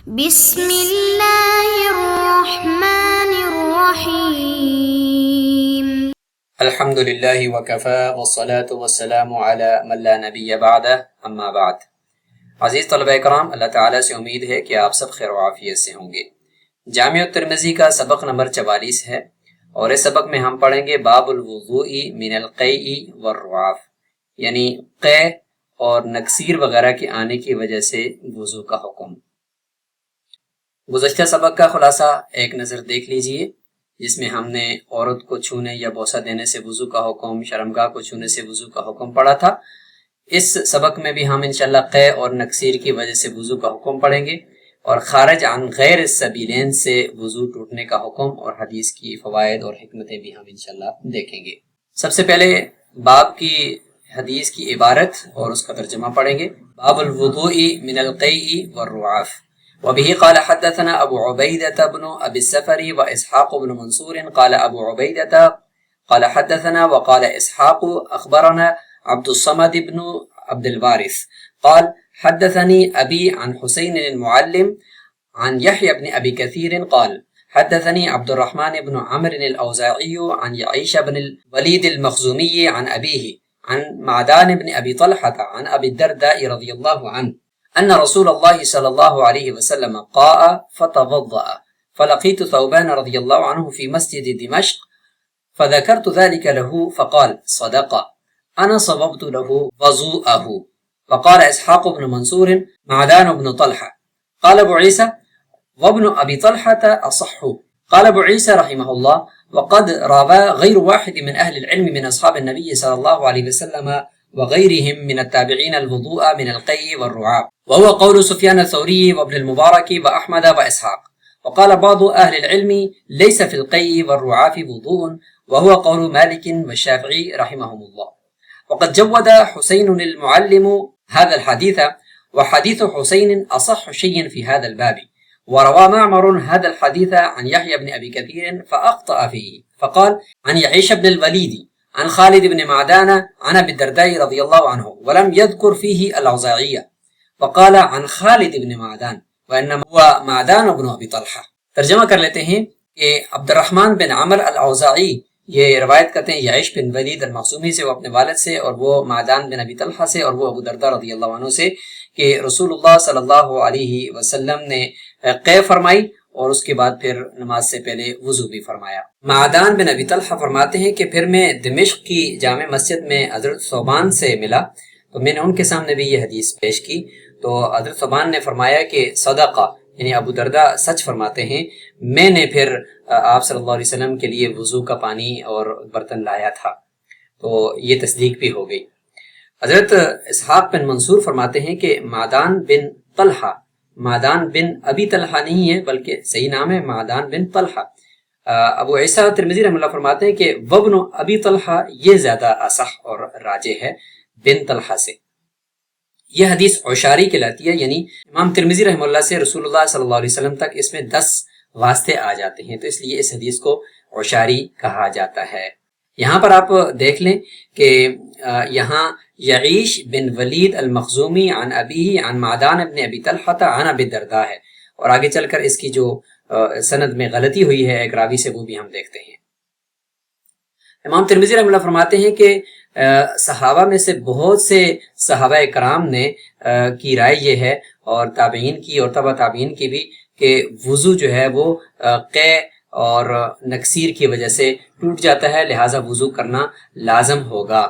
بسم اللہ الرحمن الرحیم الحمدللہ وکفا والصلاة والسلام علی من لا نبی بعدہ اما بعد۔ عزیز طلبہ کرام، اللہ تعالیٰ سے امید ہے کہ آپ سب خیر و عافیت سے ہوں گے۔ جامع الترمذی کا سبق نمبر 44 ہے اور اس سبق میں ہم پڑھیں گے باب الوضوء من القیء والرعاف، یعنی قے اور نکسیر وغیرہ کے آنے کی وجہ سے وضو کا حکم۔ گزشتہ سبق کا خلاصہ ایک نظر دیکھ لیجئے، جس میں ہم نے عورت کو چھونے یا بوسہ دینے سے وضو کا حکم، شرمگاہ کو چھونے سے وضو کا حکم پڑھا تھا۔ اس سبق میں بھی ہم انشاءاللہ قے اور نکسیر کی وجہ سے وضو کا حکم پڑھیں گے، اور خارج عن غیر السبیلین سے وضو ٹوٹنے کا حکم اور حدیث کی فوائد اور حکمتیں بھی ہم انشاءاللہ دیکھیں گے۔ سب سے پہلے باب کی حدیث کی عبارت اور اس کا ترجمہ پڑھیں گے۔ باب الوضوء من القیء والرعاف، وبه قال حدثنا ابو عبیدہ بن ابی السفر واسحاق بن منصور قال ابو عبیدہ قال حدثنا وقال اسحاق اخبرنا عبد الصمد بن عبد الوارث قال حدثني ابي عن حسين المعلم عن يحيى بن ابي كثير قال حدثني عبد الرحمن بن عمرو الاوزاعي عن يعيش بن الوليد المخزومي عن ابيه عن معدان بن ابي طلحة عن ابي الدرداء رضي الله عنه أن رسول الله صلى الله عليه وسلم قاء فتوضأ فلقيت ثوبان رضي الله عنه في مسجد دمشق فذكرت ذلك له فقال صدق أنا صببت له وضوءه. فقال إسحاق بن منصور معدان بن طلحة. قال أبو عيسى وابن أبي طلحة أصح. قال أبو عيسى رحمه الله وقد روى غير واحد من أهل العلم من أصحاب النبي صلى الله عليه وسلم وغيرهم من التابعين الوضوء من القيء والرعاف، وهو قول سفيان الثوري وابن المبارك وأحمد وإسحاق. وقال بعض أهل العلم ليس في القيء والرعاف وضوء، وهو قول مالك والشافعي رحمهم الله. وقد جود حسين المعلم هذا الحديث، وحديث حسين أصح شيء في هذا الباب. وروى معمر هذا الحديث عن يحيى بن أبي كثير فأخطأ فيه، فقال عن يعيش بن الوليد عن خالد بن معدان عن ابي الدرداء رضي الله عنه، ولم يذكر فيه الاوزاعية، وقال عن خالد بن معدان وانما هو معدان بن ابي طلحة۔ ترجمہ کر لیتے ہیں کہ عبد الرحمن بن عمر الاوزاعی یہ روایت کرتے ہیں یعیش بن ولید المخزومی سے، وہ اپنے والد سے، اور وہ معدان بن ابی طلحہ سے، اور وہ ابو درداء رضی اللہ عنہ سے، کہ رسول اللہ صلی اللہ علیہ وسلم نے قے فرمائی اور اس کے بعد پھر نماز سے پہلے وضو بھی فرمایا۔ معدان بن ابی طلحہ فرماتے ہیں کہ پھر میں دمشق کی جامع مسجد میں حضرت ثوبان سے ملا تو میں نے ان کے سامنے بھی یہ حدیث پیش کی، تو حضرت ثوبان نے فرمایا کہ صدقہ، یعنی ابو درداء سچ فرماتے ہیں، میں نے پھر آپ صلی اللہ علیہ وسلم کے لیے وضو کا پانی اور برتن لایا تھا، تو یہ تصدیق بھی ہو گئی۔ حضرت اسحاق بن منصور فرماتے ہیں کہ معدان بن طلحہ، معدان بن ابی طلحہ نہیں ہے بلکہ صحیح نام ہے معدان بن طلحہ۔ ابو عیسیٰ ترمذی رحمہ اللہ فرماتے ہیں کہ وابن ابی طلحہ یہ زیادہ اصح اور راجح ہے بن طلحہ سے۔ یہ حدیث عشاری کہلاتی ہے، یعنی امام ترمذی رحمہ اللہ سے رسول اللہ صلی اللہ علیہ وسلم تک اس میں 10 واسطے آ جاتے ہیں، تو اس لیے اس حدیث کو عشاری کہا جاتا ہے۔ یہاں پر آپ دیکھ لیں کہ یہاں یعیش بن ولید المخزومی عن ابیہ عن معدان ابن ابی طلحہ عن ابی الدرداء ہے، اور آگے چل کر اس کی جو سند میں غلطی ہوئی ہے ایک راوی سے، وہ بھی ہم دیکھتے ہیں۔ امام ترمذی رحمہ اللہ فرماتے ہیں کہ صحابہ میں سے بہت سے صحابہ کرام نے کی رائے یہ ہے، اور تابعین کی اور تبع تابعین کی بھی، کہ وضو جو ہے وہ قے اور نکسیر کی وجہ سے ٹوٹ جاتا ہے، لہٰذا وضو کرنا لازم ہوگا۔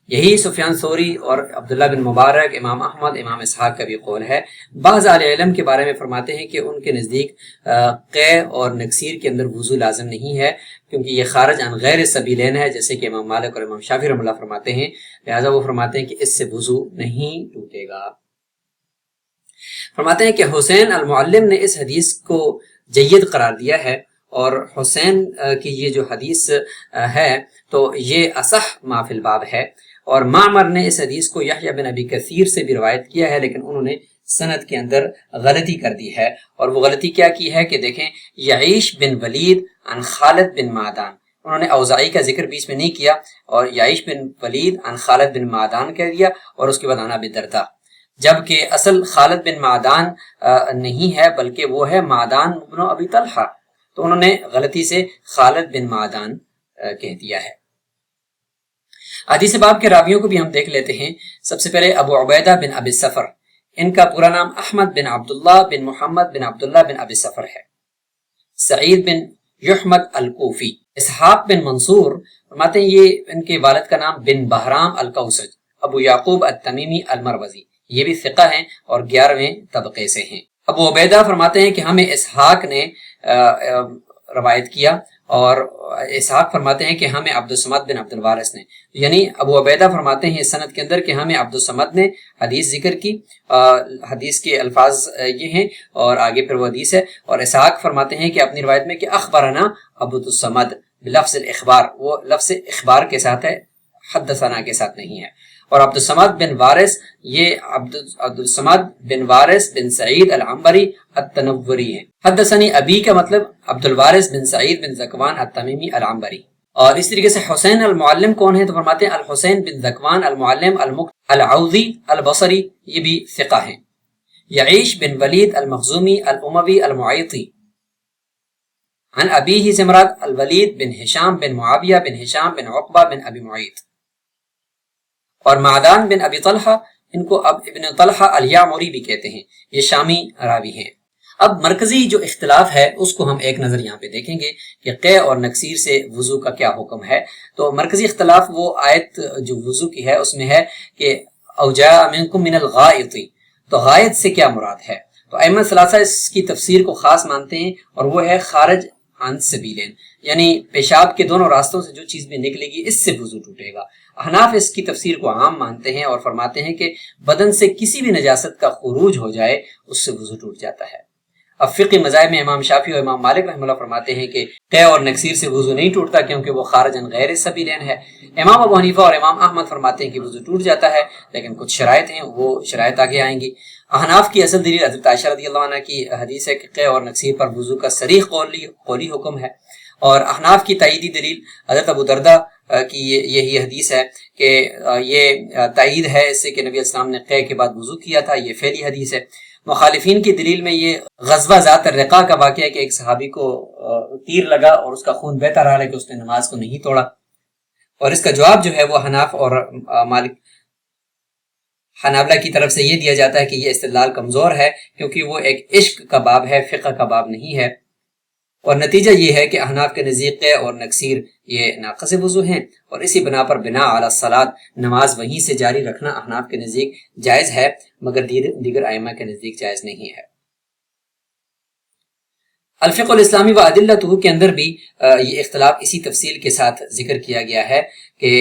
یہی سفیان ثوری اور عبداللہ بن مبارک، امام احمد، امام اسحاق کا بھی قول ہے۔ بعض اہل علم کے بارے میں فرماتے ہیں کہ ان کے نزدیک قے اور نکسیر کے اندر وضو لازم نہیں ہے، کیونکہ یہ خارج عن غیر سبیلین ہے، جیسے کہ امام مالک اور امام شافعی رحمہ اللہ فرماتے ہیں، لہٰذا وہ فرماتے ہیں کہ اس سے وضو نہیں ٹوٹے گا۔ فرماتے ہیں کہ حسین المعلم نے اس حدیث کو جید قرار دیا ہے، اور حسین کی یہ جو حدیث ہے تو یہ اصح ما فی الباب ہے، اور معمر نے اس حدیث کو یحییٰ بن ابی کثیر سے بھی روایت کیا ہے، لیکن انہوں نے سند کے اندر غلطی کر دی ہے، اور وہ غلطی کیا کی ہے کہ دیکھیں، یعیش بن ولید عن خالد بن معدان، انہوں نے اوزاعی کا ذکر بیچ میں نہیں کیا، اور یعیش بن ولید عن خالد بن معدان کہہ دیا، اور اس کے بعد عن ابی الدرداء، جبکہ اصل خالد بن معدان نہیں ہے بلکہ وہ ہے معدان بن ابی طلحہ، تو انہوں نے غلطی سے خالد بن معدان کہہ دیا ہے۔ حدیث باب کے راویوں کو بھی ہم دیکھ لیتے ہیں۔ سب سے پہلے ابو عبیدہ بن ابی الصفر، ان کا پورا نام احمد بن عبداللہ بن محمد بن عبداللہ بن ابی الصفر ہے۔ سعید بن یحمد الکوفی۔ اسحاق بن منصور فرماتے ہیں یہ ان کے والد کا نام بن بہرام الکوسج ابو یعقوب التمیمی المروزی، یہ بھی ثقہ ہیں اور 11ویں طبقے سے ہیں۔ ابو عبیدہ فرماتے ہیں کہ ہمیں اسحاق نے روایت کیا، اور اسحاق فرماتے ہیں کہ ہمیں عبد الصمد بن عبد الوارث نے، یعنی ابو عبیدہ فرماتے ہیں اس سند کے اندر کہ ہمیں عبد الصمد نے حدیث ذکر کی، حدیث کے الفاظ یہ ہیں اور آگے پھر وہ حدیث ہے، اور اسحاق فرماتے ہیں کہ اپنی روایت میں کہ اخبرنا عبد الصمد بلفظ الاخبار، وہ لفظ اخبار کے ساتھ ہے، حدثنا کے ساتھ نہیں ہے۔ اور عبد الصمد بن وارث، یہ عبد الصمد بن وارث بن سعید العنبری التنوری ہے۔ حدثنی ابی کا مطلب عبد الوارث بن سعید بن ذکوان التمیمی العنبری۔ اور اس طریقے سے حسین المعلم کون ہے تو فرماتے ہیں الحسین بن ذکوان المعلم العوضی البصری، یہ بھی ثقہ ہیں۔ یعیش بن ولید المخزومی الاموی المعیطی، عن ابیہ سے مراد الولید بن ہشام بن معاویہ بن ہشام بن عقبہ بن ابی معیط۔ اور معدان بن ابی طلحہ، ان کو اب ابن طلحہ الیعمری بھی کہتے ہیں، یہ شامی راوی ہیں۔ اب مرکزی جو اختلاف ہے اس کو ہم ایک نظر یہاں پہ دیکھیں گے کہ قے اور نکسیر سے وضو کا کیا حکم ہے۔ تو مرکزی اختلاف وہ آیت جو وضو کی ہے اس میں ہے کہ او جاء منکم من الغائط، تو غائط سے کیا مراد ہے؟ تو ائمہ ثلاثہ اس کی تفسیر کو خاص مانتے ہیں، اور وہ ہے خارج عن سبیلین، یعنی پیشاب کے دونوں راستوں سے جو چیز بھی نکلے گی اس سے وضو ٹوٹے گا۔ احناف اس کی تفسیر کو عام مانتے ہیں اور فرماتے ہیں کہ بدن سے کسی بھی نجاست کا خروج ہو جائے اس سے وضو ٹوٹ جاتا ہے۔ اب فقی مذاہب میں امام شافعی اور امام مالک رحمہ اللہ فرماتے ہیں کہ قے اور نکسیر سے وضو نہیں ٹوٹتا کیونکہ وہ خارجن غیر سبیلین ہے۔ امام ابو حنیفہ اور امام احمد فرماتے ہیں کہ وضو ٹوٹ جاتا ہے، لیکن کچھ شرائط ہیں، وہ شرائط آگے آئیں گی۔ احناف کی اصل دلیل حضرت عائشہ رضی اللہ عنہ کی حدیث ہے کہ قے اور نکسیر پر وضو کا صریح قولی حکم ہے، اور احناف کی تائیدی دلیل حضرت ابو دردہ کی یہی حدیث ہے کہ یہ تائید ہے اس سے کہ نبی اسلام نے قے کے بعد وضو کیا تھا، یہ فعلی حدیث ہے۔ مخالفین کی دلیل میں یہ غزوہ ذات الرقاع کا واقعہ ہے کہ ایک صحابی کو تیر لگا اور اس کا خون بہتا رہا لیکن اس نے نماز کو نہیں توڑا، اور اس کا جواب جو ہے وہ حناف اور حنابلہ کی طرف سے یہ دیا جاتا ہے کہ یہ استدلال کمزور ہے کیونکہ وہ ایک عشق کا باب ہے، فقہ کا باب نہیں ہے، اور نتیجہ یہ ہے کہ احناف کے نزدیک قے اور نکسیر یہ ناقص وضو ہیں، اور اسی بنا پر بنا علی الصلاۃ نماز وہیں سے جاری رکھنا احناف کے نزدیک جائز ہے، مگر دیگر ائمہ کے نزدیک جائز نہیں ہے۔ الفقہ الاسلامی و ادلتہ کے اندر بھی یہ اختلاف اسی تفصیل کے ساتھ ذکر کیا گیا ہے کہ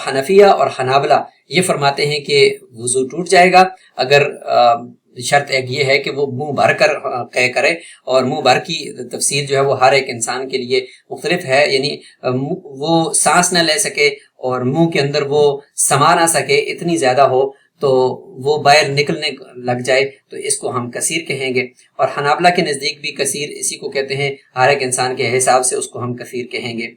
حنفیہ اور حنابلہ یہ فرماتے ہیں کہ وضو ٹوٹ جائے گا اگر شرط ایک یہ ہے کہ وہ منہ بھر کر قے کرے، اور منہ بھر کی تفسیر جو ہے وہ ہر ایک انسان کے لیے مختلف ہے، یعنی وہ سانس نہ لے سکے اور منہ کے اندر وہ سما نہ سکے، اتنی زیادہ ہو تو وہ باہر نکلنے لگ جائے تو اس کو ہم کثیر کہیں گے، اور حنابلہ کے نزدیک بھی کثیر اسی کو کہتے ہیں، ہر ایک انسان کے حساب سے اس کو ہم کثیر کہیں گے،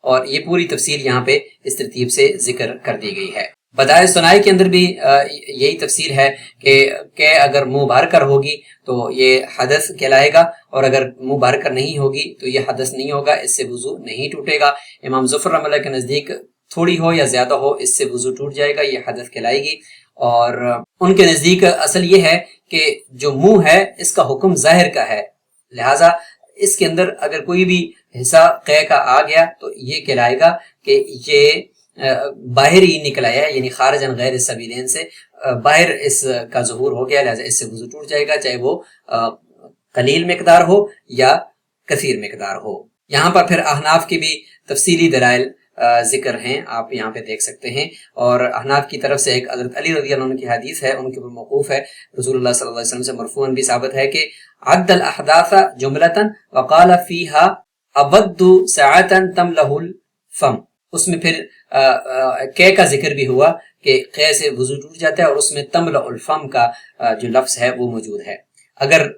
اور یہ پوری تفصیل یہاں پہ اس ترتیب سے ذکر کر دی گئی ہے۔ بدائع ثنائی کے اندر بھی یہی تفصیل ہے کہ اگر منہ بھر کر ہوگی تو یہ حدث کہلائے گا، اور اگر منہ بھر کر نہیں ہوگی تو یہ حدث نہیں ہوگا، اس سے وضو نہیں ٹوٹے گا۔ امام ظفر رحمہ اللہ کے نزدیک تھوڑی ہو یا زیادہ ہو اس سے وضو ٹوٹ جائے گا، یہ حدث کہلائے گی، اور ان کے نزدیک اصل یہ ہے کہ جو منہ ہے اس کا حکم ظاہر کا ہے، لہٰذا اس کے اندر اگر کوئی بھی حصہ قے کا آ گیا تو یہ کہلائے گا کہ یہ باہر ہی نکل آیا ہے، یعنی خارجن غیر سبیلین سے باہر اس کا ظہور ہو گیا، لہٰذا اس سے وضو ٹوٹ جائے گا، چاہے وہ قلیل مقدار ہو یا کثیر مقدار ہو۔ یہاں پر پھر احناف کی بھی تفصیلی دلائل ذکر ہیں، آپ یہاں پہ دیکھ سکتے ہیں، اور احناف کی طرف سے ایک حضرت علی رضی اللہ عنہ کی حدیث ہے، ان کے اوپر موقوف ہے، رسول اللہ صلی اللہ علیہ وسلم سے مرفوعاً بھی ثابت ہے کہ عد الاحداث جملۃ وقال فیہا ابد ساعۃ تملہ الفم، اس میں پھر قے کا ذکر بھی ہوا کہ قے سے وضو ٹوٹ جاتا ہے، اور اس میں تملہ الفم کا جو لفظ ہے وہ موجود ہے۔ اگر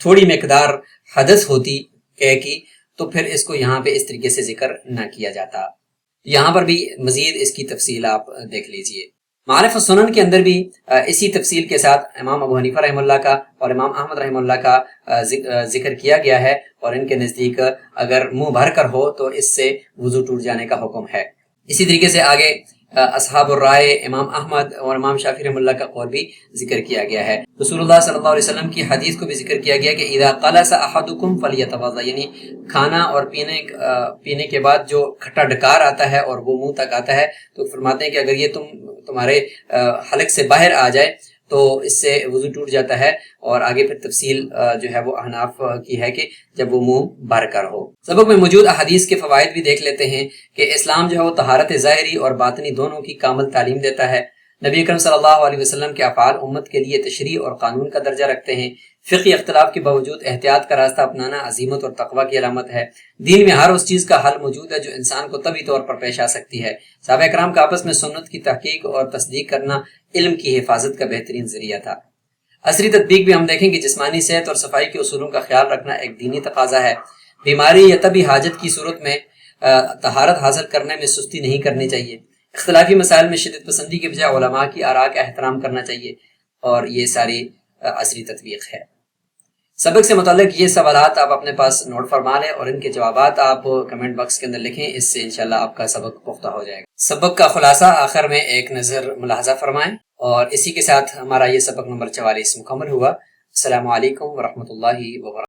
تھوڑی مقدار حدث ہوتی قے کی تو پھر اس کو یہاں پہ اس طریقے سے ذکر نہ کیا جاتا۔ یہاں پر بھی مزید اس کی تفصیل آپ دیکھ لیجئے۔ معارف السنن کے اندر بھی اسی تفصیل کے ساتھ امام ابو حنیفہ رحمہ اللہ کا اور امام احمد رحمہ اللہ کا ذکر کیا گیا ہے، اور ان کے نزدیک اگر منہ بھر کر ہو تو اس سے وضو ٹوٹ جانے کا حکم ہے۔ اسی طریقے سے آگے اصحاب الرائے امام احمد اور امام شافعی رحمہ اللہ کا قول بھی ذکر کیا گیا ہے۔ رسول اللہ صلی اللہ علیہ وسلم کی حدیث کو بھی ذکر کیا گیا کہ اذا قلس احدکم فلیتوضا، یعنی کھانا اور پینے کے بعد جو کھٹا ڈکار آتا ہے اور وہ منہ تک آتا ہے، تو فرماتے ہیں کہ اگر یہ تمہارے حلق سے باہر آ جائے تو اس سے وضو ٹوٹ جاتا ہے، اور آگے پھر تفصیل جو ہے وہ احناف کی ہے کہ جب وہ منہ بھر کر ہو۔ سبق میں موجود احادیث کے فوائد بھی دیکھ لیتے ہیں کہ اسلام جو ہے وہ طہارت ظاہری اور باطنی دونوں کی کامل تعلیم دیتا ہے۔ نبی اکرم صلی اللہ علیہ وسلم کے افعال امت کے لیے تشریع اور قانون کا درجہ رکھتے ہیں۔ فقہی اختلاف کے باوجود احتیاط کا راستہ اپنانا عزیمت اور تقوی کی علامت ہے۔ دین میں ہر اس چیز کا حل موجود ہے جو انسان کو طبی طور پر پیش آ سکتی ہے۔ صحابہ کرام کا آپس میں سنت کی تحقیق اور تصدیق کرنا علم کی حفاظت کا بہترین ذریعہ تھا۔ عصری تطبیق بھی ہم دیکھیں کہ جسمانی صحت اور صفائی کے اصولوں کا خیال رکھنا ایک دینی تقاضا ہے۔ بیماری یا طبی حاجت کی صورت میں طہارت حاصل کرنے میں سستی نہیں کرنی چاہیے۔ اختلافی مسائل میں شدت پسندی کے بجائے علماء کی آراء کا احترام کرنا چاہیے، اور یہ ساری عصری تطبیق ہے۔ سبق سے متعلق یہ سوالات آپ اپنے پاس نوٹ فرما لیں اور ان کے جوابات آپ کمنٹ باکس کے اندر لکھیں، اس سے انشاءاللہ آپ کا سبق پختہ ہو جائے گا۔ سبق کا خلاصہ آخر میں ایک نظر ملاحظہ فرمائیں، اور اسی کے ساتھ ہمارا یہ سبق نمبر 44 مکمل ہوا۔ السلام علیکم ورحمۃ اللہ وبرکاتہ۔